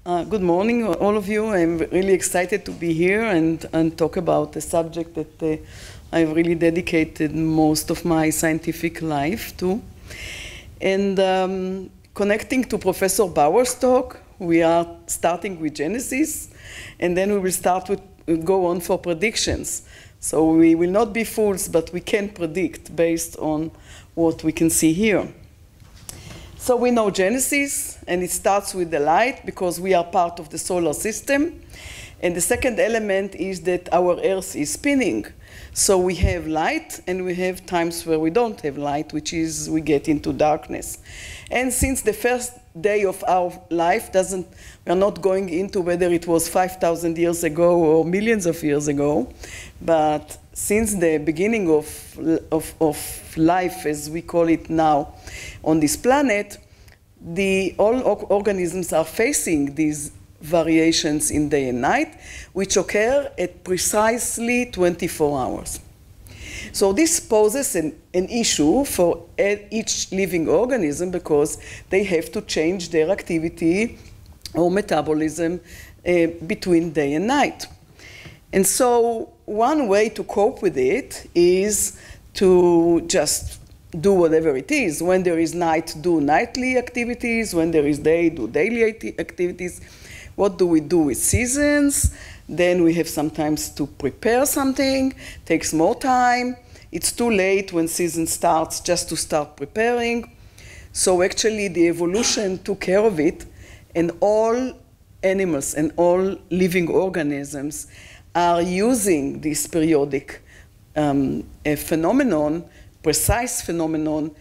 Good morning, all of you. I'm really excited to be here and talk about a subject that I've really dedicated most of my scientific life to. And connecting to Professor Bauer's talk, we are starting with Genesis, and then we will go on for predictions. So we will not be fools, but we can predict based on what we can see here. So we know Genesis, and it starts with the light because we are part of the solar system. And the second element is that our Earth is spinning. So we have light, and we have times where we don't have light, which is we get into darkness. And since the first day of our life we are not going into whether it was 5,000 years ago or millions of years ago, but since the beginning of life, as we call it now, on this planet, all organisms are facing these variations in day and night, which occur at precisely 24 hours. So this poses an issue for each living organism because they have to change their activity or metabolism between day and night. And so one way to cope with it is to just do whatever it is. When there is night, do nightly activities. When there is day, do daily activities. What do we do with seasons? Then we have sometimes to prepare something, takes more time. It's too late when season starts just to start preparing. So actually the evolution took care of it, and all animals and all living organisms are using this periodic phenomenon, precise phenomenon,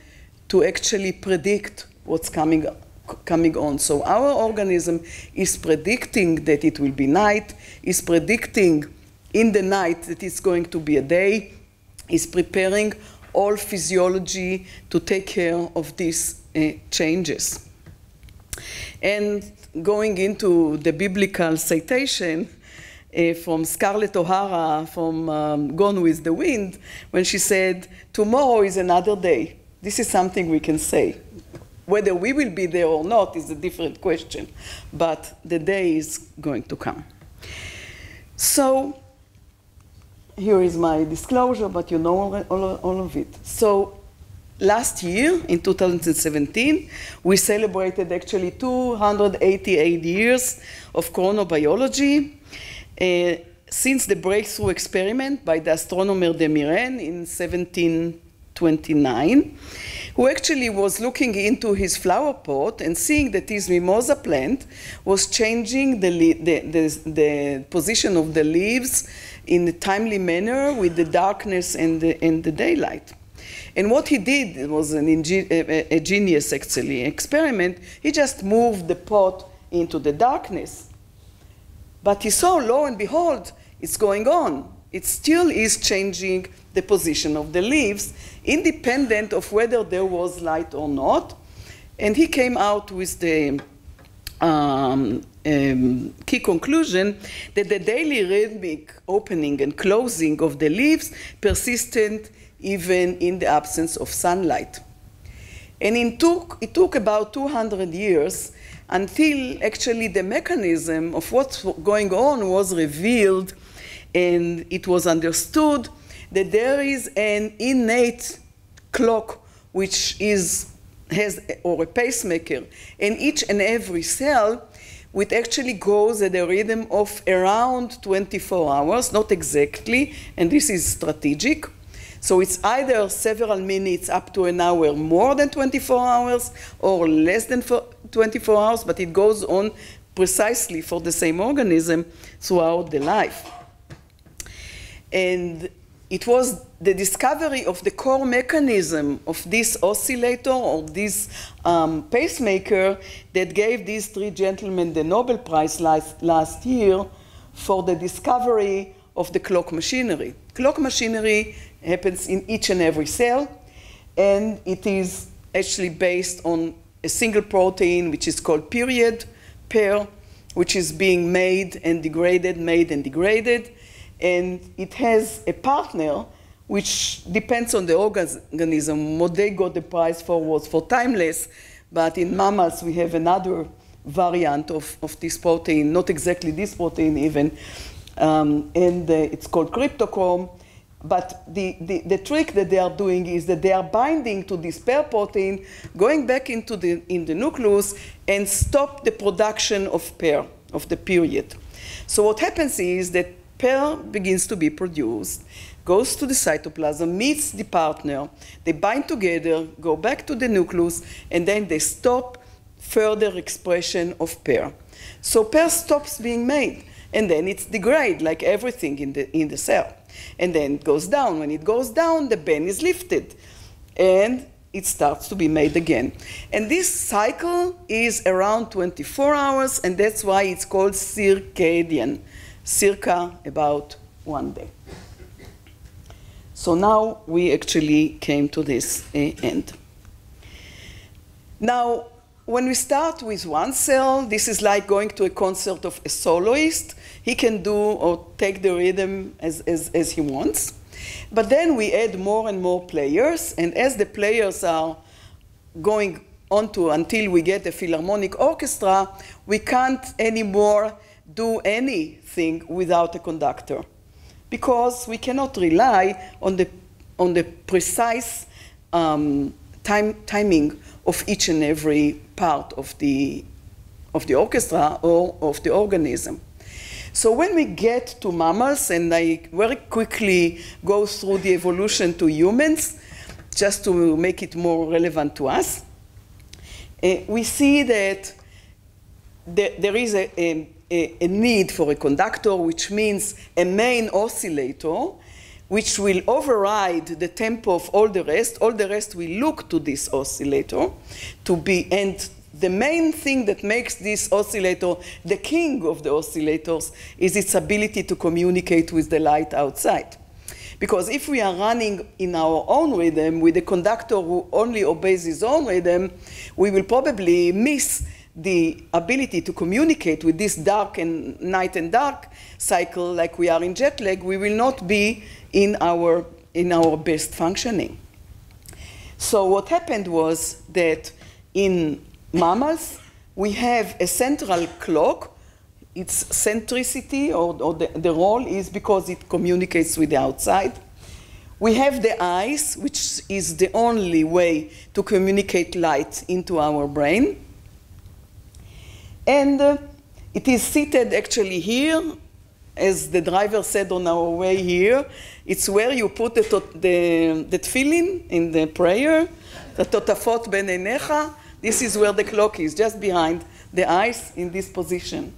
to actually predict what's coming on. So our organism is predicting that it will be night, is predicting in the night that it's going to be a day, is preparing all physiology to take care of these changes. And going into the biblical citation, from Scarlett O'Hara from Gone with the Wind, when she said, "Tomorrow is another day." This is something we can say. Whether we will be there or not is a different question, but the day is going to come. So here is my disclosure, but you know all of it. So last year, in 2017, we celebrated actually 288 years of chronobiology. Since the breakthrough experiment by the astronomer de Mirren in 1729, who actually was looking into his flower pot and seeing that his mimosa plant was changing the position of the leaves in a timely manner with the darkness and the daylight. And what he did was a genius, actually, experiment. He just moved the pot into the darkness. But he saw, lo and behold, it's going on. It still is changing the position of the leaves, independent of whether there was light or not. And he came out with the key conclusion that the daily rhythmic opening and closing of the leaves persisted even in the absence of sunlight. And it took about 200 years until actually the mechanism of what's going on was revealed, and it was understood that there is an innate clock which or a pacemaker in each and every cell, which actually goes at a rhythm of around 24 hours, not exactly, and this is strategic. So it's either several minutes up to an hour more than 24 hours or less than 24 hours, but it goes on precisely for the same organism throughout the life. And it was the discovery of the core mechanism of this oscillator or this pacemaker that gave these three gentlemen the Nobel Prize last year for the discovery of the clock machinery. Clock machinery happens in each and every cell, and it is actually based on a single protein which is called period pair, which is being made and degraded, and it has a partner which depends on the organism. What they got the prize for was for timeless, but in mammals we have another variant of this protein, not exactly this protein even, it's called cryptochrome. But the trick that they are doing is that they are binding to this pair protein, going back into the nucleus, and stop the production of pair, of the period. So what happens is that pair begins to be produced, goes to the cytoplasm, meets the partner, they bind together, go back to the nucleus, and then they stop further expression of pair. So pair stops being made, and then it's degrade like everything in the cell. And then it goes down. When it goes down, the band is lifted, and it starts to be made again. And this cycle is around 24 hours, and that's why it's called circadian, circa about 1 day. So now we actually came to this end. Now, when we start with one cell, this is like going to a concert of a soloist. He can do or take the rhythm as he wants. But then we add more and more players, and as the players are going on to until we get a philharmonic orchestra, we can't anymore do anything without a conductor, because we cannot rely on the precise timing of each and every part of the orchestra or of the organism. So when we get to mammals, and I very quickly go through the evolution to humans, just to make it more relevant to us, we see that there is a need for a conductor, which means a main oscillator, which will override the tempo of all the rest. All the rest will look to this oscillator to be, and the main thing that makes this oscillator the king of the oscillators is its ability to communicate with the light outside. Because if we are running in our own rhythm with a conductor who only obeys his own rhythm, we will probably miss the ability to communicate with this dark and night and dark cycle like we are in jet lag. We will not be in our best functioning. So what happened was that in mammals, we have a central clock. Its centricity, or the role is because it communicates with the outside. We have the eyes, which is the only way to communicate light into our brain. And it is seated actually here, as the driver said on our way here. It's where you put the tefillin in the prayer, the totafot ben einecha. This is where the clock is, just behind the eyes in this position.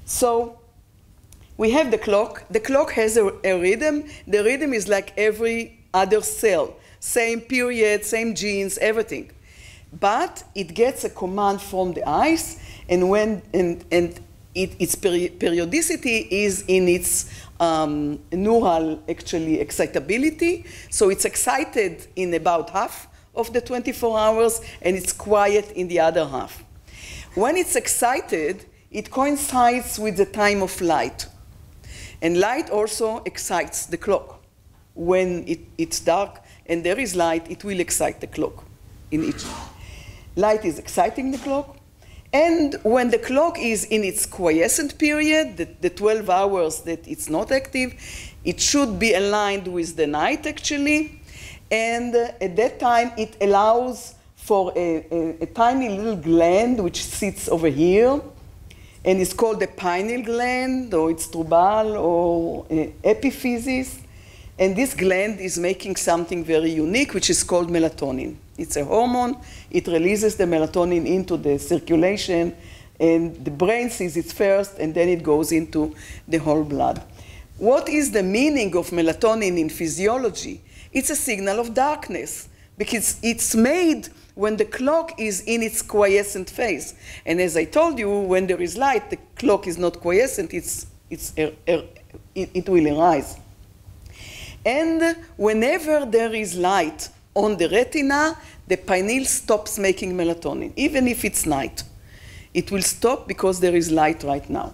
So we have the clock. The clock has a rhythm. The rhythm is like every other cell. Same period, same genes, everything. But it gets a command from the eyes, and its periodicity is in its neural, actually, excitability. So it's excited in about half of the 24 hours, and it's quiet in the other half. When it's excited, it coincides with the time of light. And light also excites the clock. When it's dark and there is light, it will excite the clock in each. Light is exciting the clock. And when the clock is in its quiescent period, the 12 hours that it's not active, it should be aligned with the night, actually. And at that time, it allows for a tiny little gland which sits over here, and it's called the pineal gland, or it's trubal, or epiphysis. And this gland is making something very unique, which is called melatonin. It's a hormone. It releases the melatonin into the circulation, and the brain sees it first, and then it goes into the whole blood. What is the meaning of melatonin in physiology? It's a signal of darkness, because it's made when the clock is in its quiescent phase. And as I told you, when there is light, the clock is not quiescent, it will arise. And whenever there is light on the retina, the pineal stops making melatonin, even if it's night. It will stop because there is light right now.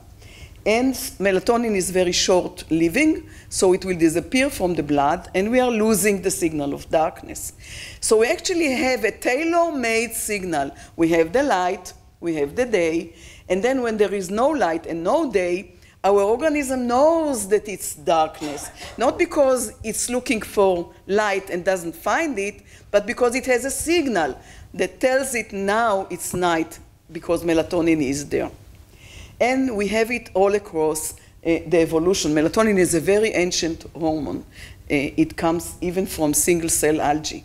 And melatonin is very short-living, so it will disappear from the blood, and we are losing the signal of darkness. So we actually have a tailor-made signal. We have the light, we have the day, and then when there is no light and no day, our organism knows that it's darkness, not because it's looking for light and doesn't find it, but because it has a signal that tells it now it's night because melatonin is there. And we have it all across the evolution. Melatonin is a very ancient hormone. It comes even from single-cell algae.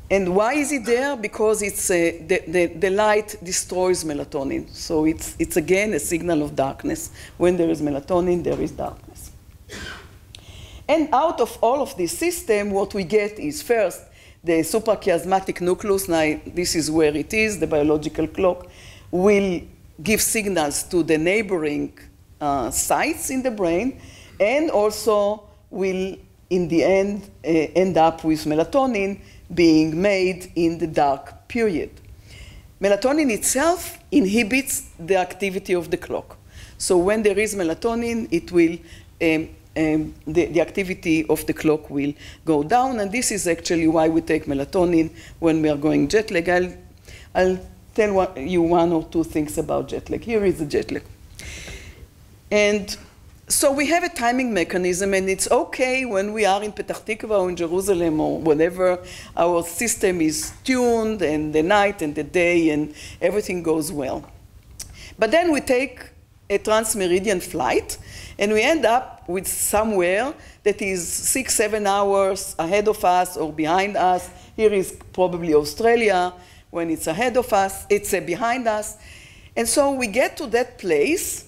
And why is it there? Because it's, the light destroys melatonin. So it's again a signal of darkness. When there is melatonin, there is darkness. And out of all of this system, what we get is first the suprachiasmatic nucleus. Now, this is where it is. The biological clock will give signals to the neighboring sites in the brain, and also will, in the end up with melatonin being made in the dark period. Melatonin itself inhibits the activity of the clock. So when there is melatonin, it will, the activity of the clock will go down, and this is actually why we take melatonin when we are going jet lag. I'll tell you one or two things about jet lag. Here is the jet lag. And so we have a timing mechanism, and it's okay when we are in Petah Tikva or in Jerusalem or whatever, our system is tuned, and the night and the day and everything goes well. But then we take a transmeridian flight, and we end up with somewhere that is 6-7 hours ahead of us or behind us. Here is probably Australia. When it's ahead of us, it's behind us. And so we get to that place,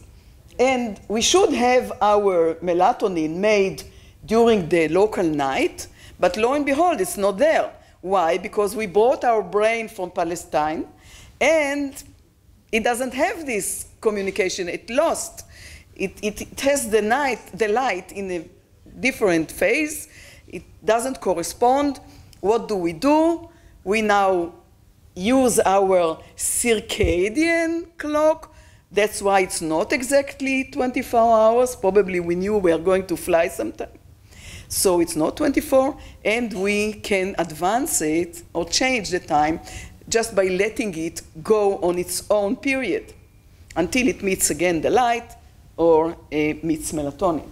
and we should have our melatonin made during the local night, but lo and behold, it's not there. Why? Because we brought our brain from Palestine, and it doesn't have this communication. It lost. It has the light in a different phase. It doesn't correspond. What do? We now use our circadian clock. That's why it's not exactly 24 hours. Probably we knew we are going to fly sometime. So it's not 24, and we can advance it or change the time just by letting it go on its own period until it meets again the light or meets melatonin.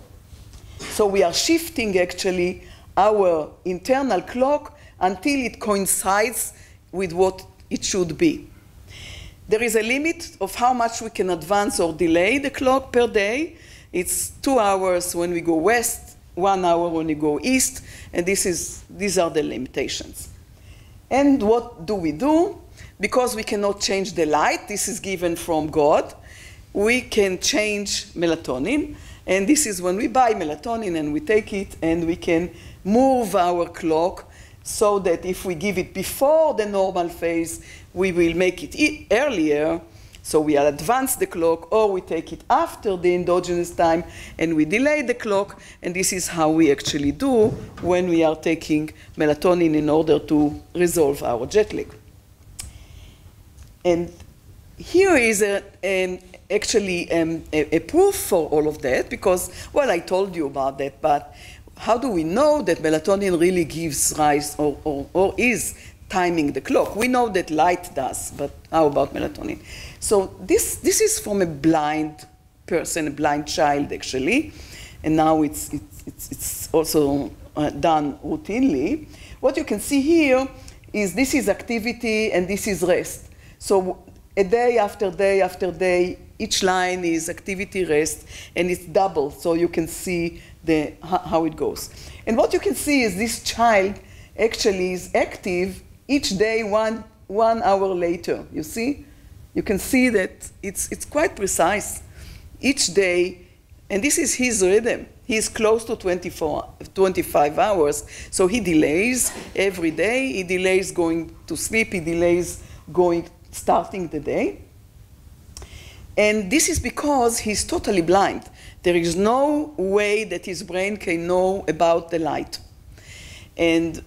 So we are shifting actually our internal clock until it coincides with what it should be. There is a limit of how much we can advance or delay the clock per day. It's 2 hours when we go west, 1 hour when we go east, and these are the limitations. And what do? Because we cannot change the light, this is given from God, we can change melatonin, and this is when we buy melatonin and we take it, and we can move our clock so that if we give it before the normal phase, we will make it earlier, so we advance the clock, or we take it after the endogenous time and we delay the clock, and this is how we actually do when we are taking melatonin in order to resolve our jet lag. And here is actually a proof for all of that, because, well, I told you about that, but how do we know that melatonin really gives rise or is timing the clock? We know that light does, but how about melatonin? So this is from a blind person, a blind child actually, and now it's also done routinely. What you can see here is this is activity and this is rest. So a day after day after day, each line is activity, rest, and it's double, so you can see how it goes. And what you can see is this child actually is active each day one hour later. You see? You can see that it's quite precise. Each day, and this is his rhythm. He's close to 25 hours, so he delays every day. He delays going to sleep. He delays starting the day. And this is because he's totally blind. There is no way that his brain can know about the light. And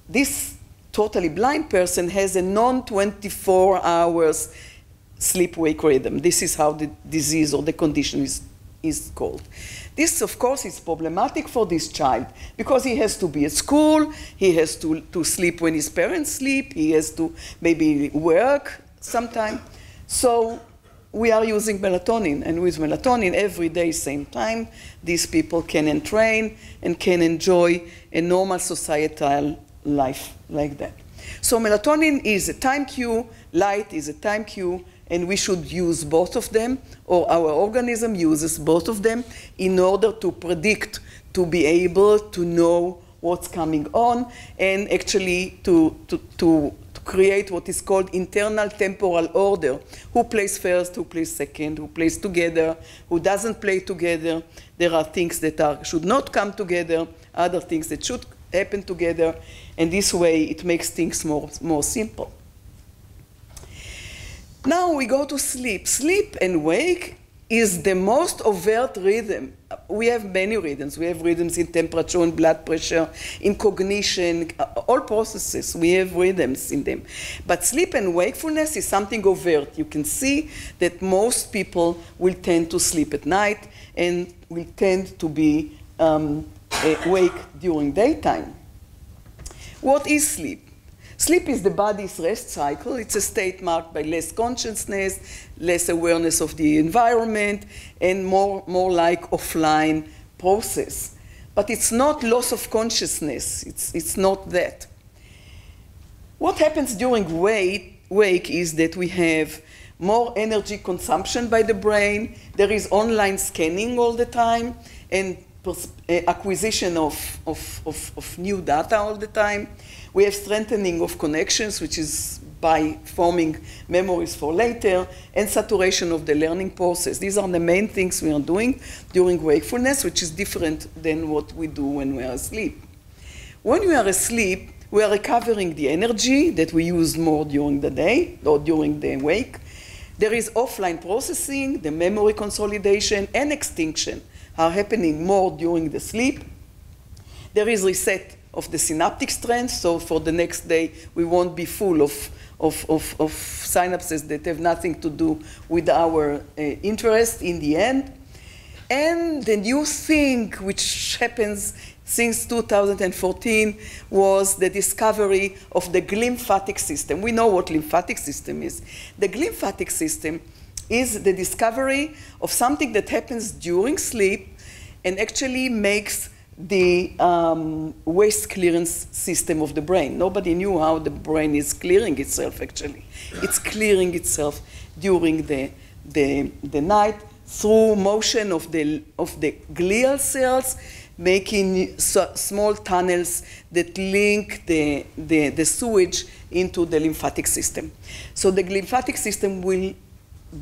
this totally blind person has a non-24 hours sleep-wake rhythm. This is how the disease or the condition is is called. This, of course, is problematic for this child because he has to be at school, he has to sleep when his parents sleep, he has to maybe work sometime. So we are using melatonin, and with melatonin every day, same time, these people can entrain and can enjoy a normal societal life like that. So melatonin is a time cue, light is a time cue, and we should use both of them, or our organism uses both of them in order to predict, to be able to know what's coming on, and actually to create what is called internal temporal order. Who plays first, who plays second, who plays together, who doesn't play together. There are things that should not come together, other things that should happen together, and this way it makes things more simple. Now we go to sleep. Sleep and wake is the most overt rhythm. We have many rhythms. We have rhythms in temperature and blood pressure, in cognition, all processes. We have rhythms in them. But sleep and wakefulness is something overt. You can see that most people will tend to sleep at night and will tend to be awake during daytime. What is sleep? Sleep is the body's rest cycle. It's a state marked by less consciousness, less awareness of the environment, and more like offline process. But it's not loss of consciousness. It's not that. What happens during wake is that we have more energy consumption by the brain. There is online scanning all the time, and acquisition of new data all the time. We have strengthening of connections, which is by forming memories for later, and saturation of the learning process. These are the main things we are doing during wakefulness, which is different than what we do when we are asleep. When we are asleep, we are recovering the energy that we use more during the day or during the wake. There is offline processing, the memory consolidation, and extinction are happening more during the sleep. There is reset of the synaptic strength, so for the next day we won't be full of synapses that have nothing to do with our interest in the end. And the new thing which happens since 2014 was the discovery of the glymphatic system. We know what lymphatic system is. The glymphatic system is the discovery of something that happens during sleep and actually makes the waste clearance system of the brain. Nobody knew how the brain is clearing itself, actually. It's clearing itself during the night through motion of the glial cells, making small tunnels that link the sewage into the lymphatic system. So the lymphatic system will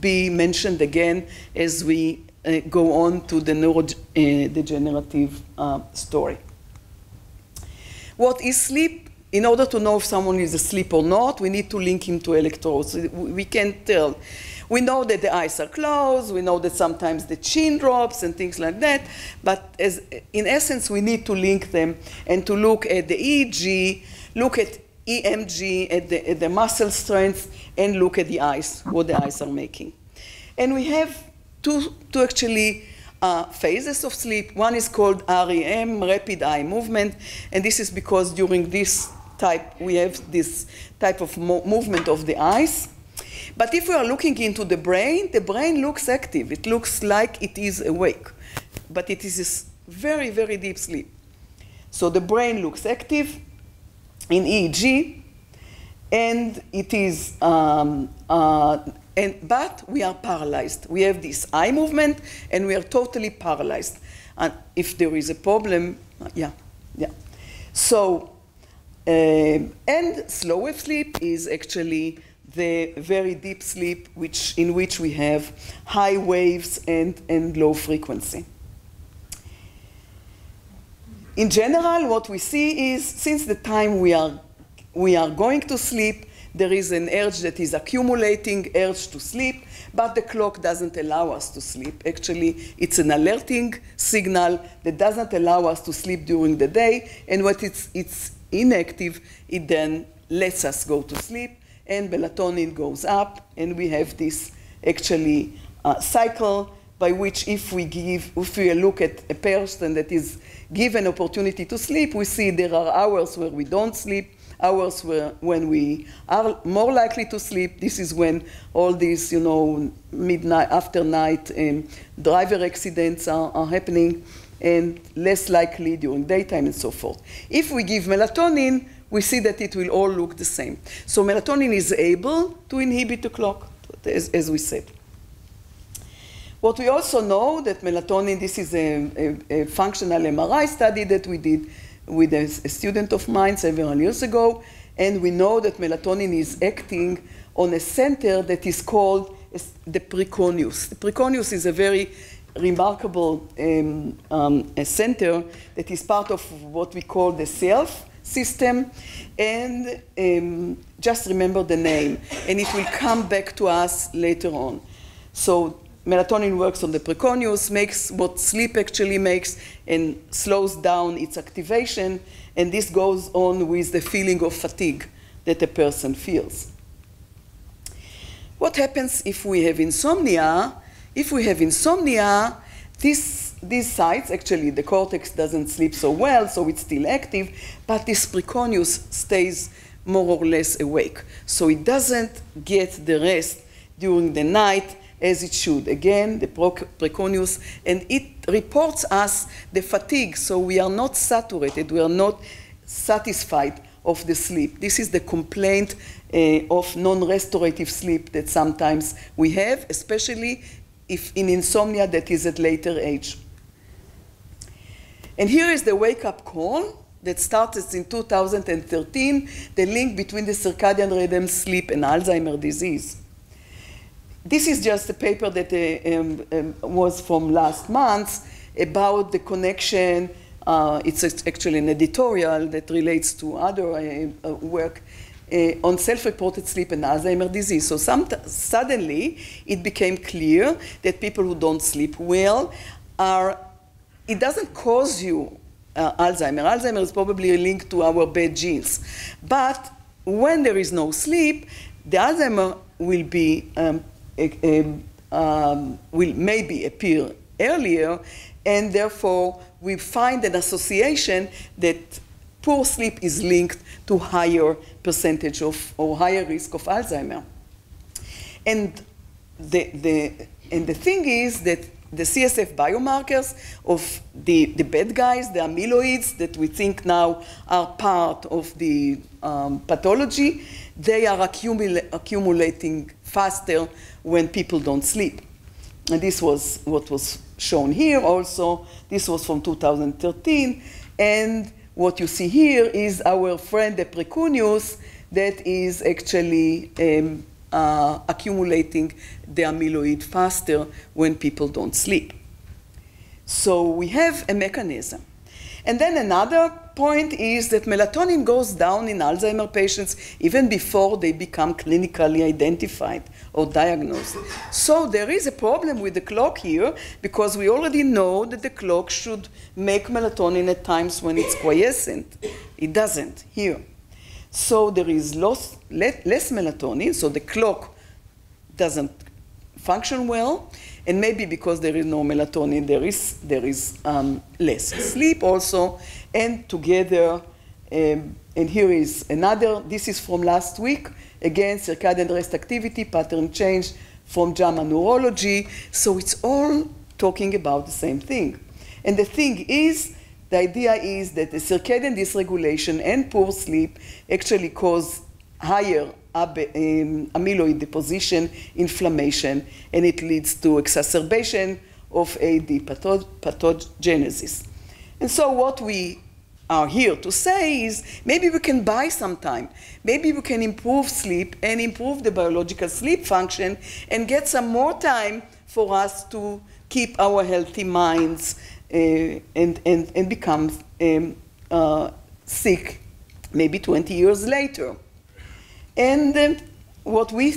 be mentioned again as we go on to the neurodegenerative story. What is sleep? In order to know if someone is asleep or not, we need to link him to electrodes. We can't tell. We know that the eyes are closed, we know that sometimes the chin drops and things like that, but in essence we need to link them and to look at the EEG, look at EMG, at the muscle strength, and look at the eyes, what the eyes are making. And we have two actually phases of sleep. One is called REM, rapid eye movement, and this is because during this type, we have this type of movement of the eyes. But if we are looking into the brain looks active. It looks like it is awake, but it is a very, very deep sleep. So the brain looks active in EEG, and it is, but we are paralyzed. We have this eye movement, and we are totally paralyzed. And if there is a problem, yeah. So, and slow wave sleep is actually the very deep sleep in which we have high waves and low frequency. In general, what we see is, since the time we are going to sleep, there is an urge that is accumulating, urge to sleep, but the clock doesn't allow us to sleep. Actually, it's an alerting signal that doesn't allow us to sleep during the day, and when it's inactive, it then lets us go to sleep, and melatonin goes up, and we have this actually cycle by which if we look at a person that is given opportunity to sleep, we see there are hours where we don't sleep, hours when we are more likely to sleep. This is when all these, midnight, after night driver accidents are happening, and less likely during daytime and so forth. If we give melatonin, we see that it will all look the same. So melatonin is able to inhibit the clock, as we said. What we also know that melatonin, this is a functional MRI study that we did with a student of mine several years ago, and we know that melatonin is acting on a center that is called the precorneus. The precorneus is a very remarkable a center that is part of what we call the self system, and just remember the name, and it will come back to us later on. So melatonin works on the precorneus, makes what sleep actually makes, and slows down its activation, and this goes on with the feeling of fatigue that a person feels. What happens if we have insomnia? If we have insomnia, these sites, actually the cortex doesn't sleep so well, so it's still active, but this precorneus stays more or less awake. So it doesn't get the rest during the night as it should. Again, the precorneus, and it reports us the fatigue, so we are not saturated, we are not satisfied of the sleep. This is the complaint of non-restorative sleep that sometimes we have, especially if in insomnia that is at later age. And here is the wake-up call that started in 2013, the link between the circadian rhythm, sleep, and Alzheimer's disease. This is just a paper that was from last month about the connection. It's actually an editorial that relates to other work on self-reported sleep and Alzheimer's disease. So suddenly it became clear that people who don't sleep well it doesn't cause you Alzheimer. Alzheimer is probably linked to our bad genes. But when there is no sleep, the Alzheimer will be will maybe appear earlier, and therefore we find an association that poor sleep is linked to higher percentage of or higher risk of Alzheimer. And the thing is that the CSF biomarkers of the bad guys, the amyloids that we think now are part of the pathology, they are accumulating faster when people don't sleep. And this was what was shown here also. This was from 2013. And what you see here is our friend the precorneus that is actually accumulating the amyloid faster when people don't sleep. So we have a mechanism. And then another point is that melatonin goes down in Alzheimer's patients even before they become clinically identified or diagnosed. So there is a problem with the clock here, because we already know that the clock should make melatonin at times when it's quiescent. It doesn't here. So there is less melatonin, so the clock doesn't function well, and maybe because there is no melatonin, there is less sleep also, and together, and here is another, this is from last week, again, circadian rest activity, pattern change from JAMA Neurology, so it's all talking about the same thing. And the thing is, the idea is that the circadian dysregulation and poor sleep actually cause higher amyloid deposition, inflammation, and it leads to exacerbation of AD pathogenesis. And so what we are here to say is maybe we can buy some time. Maybe we can improve sleep and improve the biological sleep function and get some more time for us to keep our healthy minds and become sick maybe 20 years later. And what we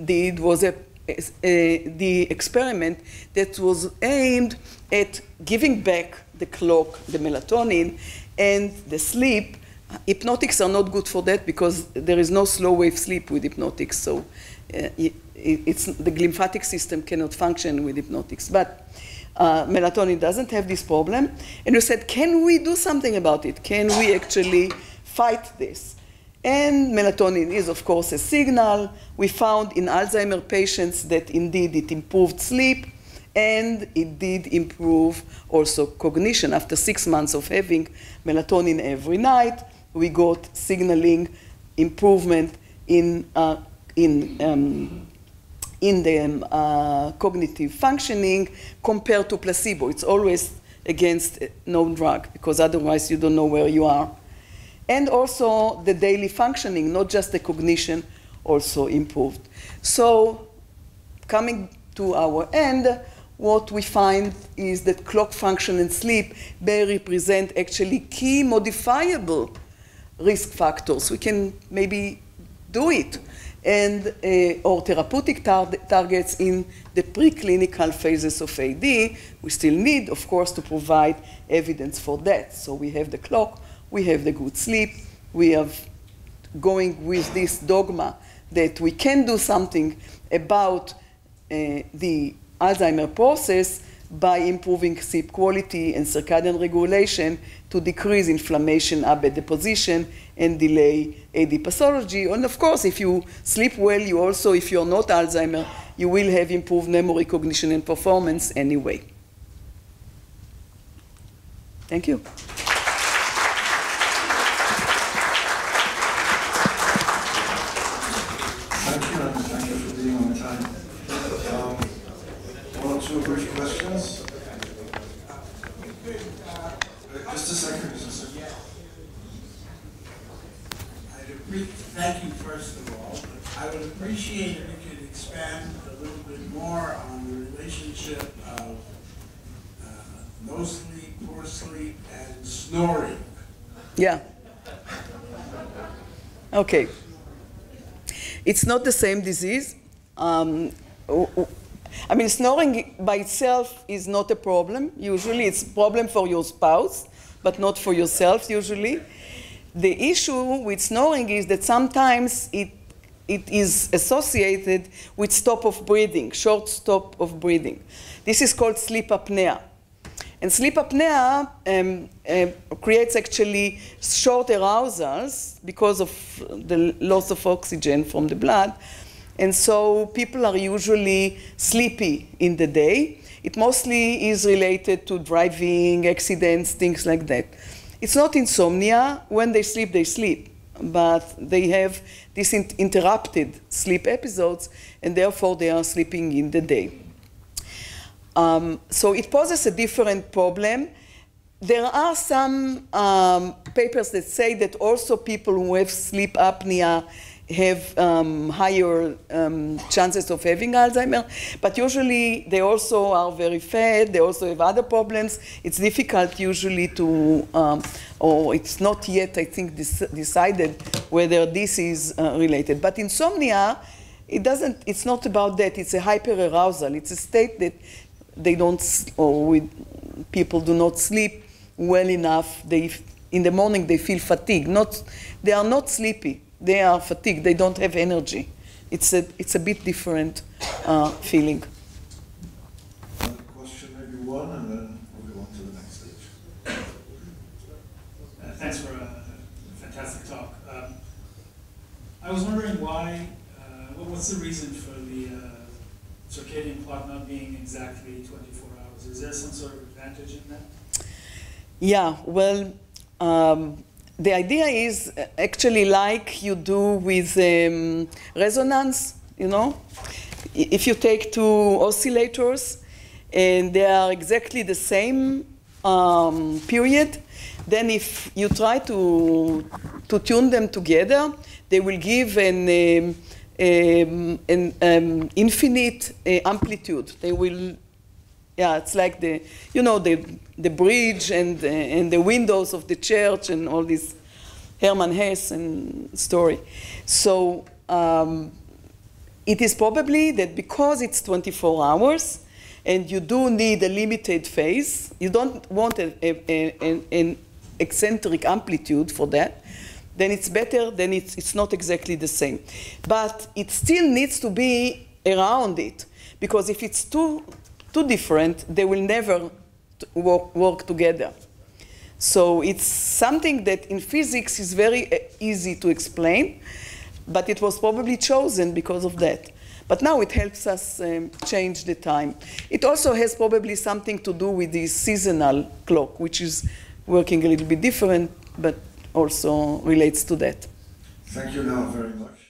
did was the experiment that was aimed at giving back the clock, the melatonin, and the sleep hypnotics are not good for that because there is no slow wave sleep with hypnotics. So the glymphatic system cannot function with hypnotics. But melatonin doesn't have this problem. And we said, can we do something about it? Can we actually fight this? And melatonin is, of course, a signal. We found in Alzheimer patients that indeed it improved sleep, and it did improve also cognition. After 6 months of having melatonin every night, we got signaling improvement in the cognitive functioning compared to placebo. It's always against no drug, because otherwise you don't know where you are. And also the daily functioning, not just the cognition, also improved. So coming to our end, what we find is that clock function and sleep may represent actually key modifiable risk factors. We can maybe do it, and or therapeutic targets in the preclinical phases of AD. We still need, of course, to provide evidence for that. So we have the clock, we have the good sleep, we have going with this dogma that we can do something about the Alzheimer process by improving sleep quality and circadian regulation to decrease inflammation, Abet deposition, and delay AD pathology. And of course, if you sleep well, you also, if you're not Alzheimer, you will have improved memory, cognition, and performance anyway. Thank you. Thank you for being on time. One or two brief questions. Just a second. Thank you, first of all. I would appreciate if you could expand a little bit more on the relationship of no sleep, poor sleep, and snoring. Yeah. Okay. It's not the same disease. I mean, snoring by itself is not a problem. Usually it's a problem for your spouse, but not for yourself usually. The issue with snoring is that sometimes it is associated with stop of breathing, short stop of breathing. This is called sleep apnea. And sleep apnea creates actually short arousals because of the loss of oxygen from the blood. And so people are usually sleepy in the day. It mostly is related to driving, accidents, things like that. It's not insomnia. When they sleep, but they have these interrupted sleep episodes, and therefore they are sleeping in the day. So it poses a different problem. There are some papers that say that also people who have sleep apnea have higher chances of having Alzheimer, but usually they also are very fat, they also have other problems. It's difficult usually to, or it's not yet, I think, decided whether this is related. But insomnia, it's not about that, it's a hyperarousal. It's a state that they don't, people do not sleep well enough. In the morning they feel fatigued. They are not sleepy. They are fatigued. They don't have energy. It's a bit different feeling. Another question, maybe one, and then we'll go on to the next stage. Thanks for a fantastic talk. I was wondering why, what's the reason for the circadian clock not being exactly 24 hours? Is there some sort of advantage in that? Yeah, well, the idea is actually like you do with resonance, you know. If you take two oscillators and they are exactly the same period, then if you try to tune them together, they will give an infinite amplitude. They will, yeah, it's like the, you know, the bridge and the windows of the church and all this Hermann Hesse and story. So it is probably that because it's 24 hours and you do need a limited phase, you don't want an eccentric amplitude for that, then it's better, then it's not exactly the same. But it still needs to be around it, because if it's too different, they will never work together. So it's something that in physics is very easy to explain, but it was probably chosen because of that. But now it helps us change the time. It also has probably something to do with the seasonal clock, which is working a little bit different, but also relates to that. Thank you now very much.